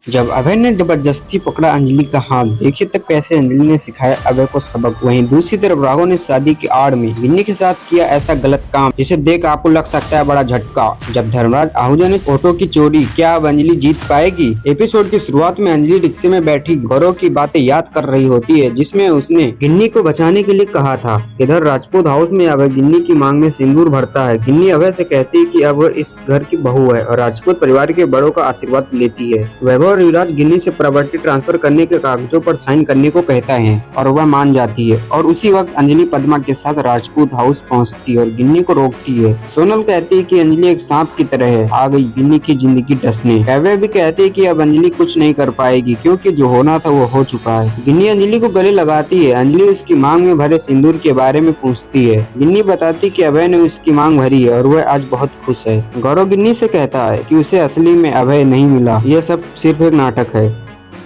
जब अभय ने जबरदस्ती पकड़ा अंजलि का हाथ, देखिए तब कैसे अंजलि ने सिखाया अभय को सबक। वहीं दूसरी तरफ राघव ने शादी की आड़ में गिन्नी के साथ किया ऐसा गलत काम जिसे देख आपको लग सकता है बड़ा झटका। जब धर्मराज आहूजा ने फोटो की चोरी, क्या अब अंजलि जीत पाएगी? एपिसोड की शुरुआत में अंजलि रिक्शे में बैठी गौरव की बातें याद कर रही होती है, जिसमें उसने गिन्नी को बचाने के लिए कहा था। इधर राजपूत हाउस में अभय गिन्नी की मांग में सिंदूर भरता है। गिन्नी अभय से कहती है कि अब वह इस घर की बहू है और राजपूत परिवार के बड़ों का आशीर्वाद लेती है। वैभव और युवराज गिन्नी से प्रॉपर्टी ट्रांसफर करने के कागजों पर साइन करने को कहता है और वह मान जाती है। और उसी वक्त अंजलि पद्मा के साथ राजपूत हाउस पहुंचती है और गिन्नी को रोकती है। सोनल कहती है कि अंजलि एक सांप की तरह है, आ गई गिन्नी की जिंदगी डसने। कैव्य भी कहते हैं कि अब अंजलि कुछ नहीं कर पाएगी क्योंकि जो होना था वो हो चुका है। गिन्नी अंजलि को गले लगाती है। अंजलि उसकी मांग में भरे सिंदूर के बारे में पूछती है। गिन्नी बताती कि अभय ने उसकी मांग भरी है और वह आज बहुत खुश है। गौरव गिन्नी से कहता है कि उसे असली में अभय नहीं मिला, यह सब सिर्फ एक नाटक है।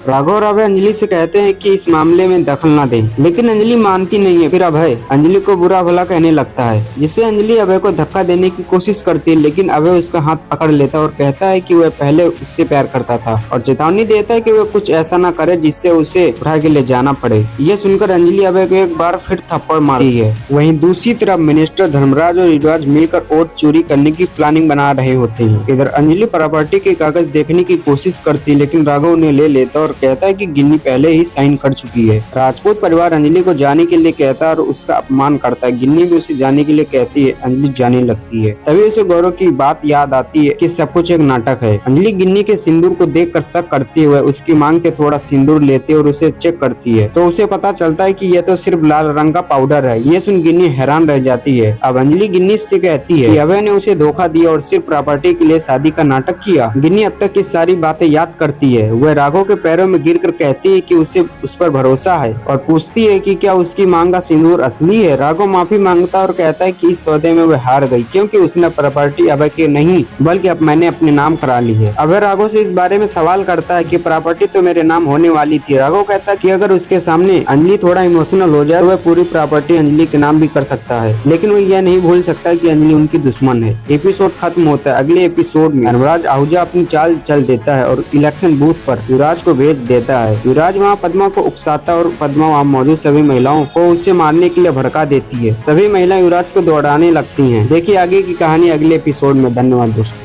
राघव और अभय अंजलि से कहते हैं कि इस मामले में दखल न दें, लेकिन अंजलि मानती नहीं है। फिर अभय अंजलि को बुरा भला कहने लगता है, जिससे अंजलि अभय को धक्का देने की कोशिश करती है, लेकिन अभय उसका हाथ पकड़ लेता है और कहता है कि वह पहले उससे प्यार करता था और चेतावनी देता है कि वह कुछ ऐसा न करे जिससे उसे उठा के ले जाना पड़े। यह सुनकर अंजलि अभय को एक बार फिर थप्पड़ मारती है। वहीं दूसरी तरफ मिनिस्टर धर्मराज और युवराज मिलकर वोट चोरी करने की प्लानिंग बना रहे होते हैं। इधर अंजलि प्रॉपर्टी के कागज देखने की कोशिश करती है, लेकिन राघव उन्हें ले लेता और कहता है कि गिन्नी पहले ही साइन कर चुकी है। राजपूत परिवार अंजलि को जाने के लिए कहता है और उसका अपमान करता है। गिन्नी भी उसे जाने के लिए कहती है। अंजलि जाने लगती है। तभी उसे गौरव की बात याद आती है कि सब कुछ एक नाटक है। अंजलि गिन्नी के सिंदूर को देखकर शक करते हुए उसकी मांग के थोड़ा सिंदूर लेते और उसे चेक करती है, तो उसे पता चलता है कि यह तो सिर्फ लाल रंग का पाउडर है। ये सुन गिन्नी हैरान रह जाती है। अब अंजलि गिन्नी से कहती है कि अभय ने उसे धोखा दिया और सिर्फ प्रॉपर्टी के लिए शादी का नाटक किया। गिन्नी अब तक की सारी बातें याद करती है। वह राघव के पैरों में गिर कहती है कि उसे उस पर भरोसा है और पूछती है कि क्या उसकी मांग का सिंदूर असली है। राघव माफी मांगता और कहता है कि इस सौदे में वह हार गई क्योंकि उसने प्रॉपर्टी अभय के नहीं बल्कि अब मैंने अपने नाम करा ली है। अभय राघव से इस बारे में सवाल करता है कि प्रॉपर्टी तो मेरे नाम होने वाली थी। राघव कहता है कि अगर उसके सामने अंजलि थोड़ा इमोशनल हो जाए तो वह पूरी प्रॉपर्टी अंजलि के नाम भी कर सकता है, लेकिन वो यह नहीं भूल सकता कि अंजलि उनकी दुश्मन है। एपिसोड खत्म होता है। अगले एपिसोड में धर्मराज आहूजा अपनी चाल चल देता है और इलेक्शन बूथ पर युवराज को भेज देता है। युवराज वहाँ पद्मा को उकसाता और पद्मा वहाँ मौजूद सभी महिलाओं को उससे मारने के लिए भड़का देती है। सभी महिलाएं युवराज को दौड़ाने लगती हैं। देखिए आगे की कहानी अगले एपिसोड में। धन्यवाद दोस्तों।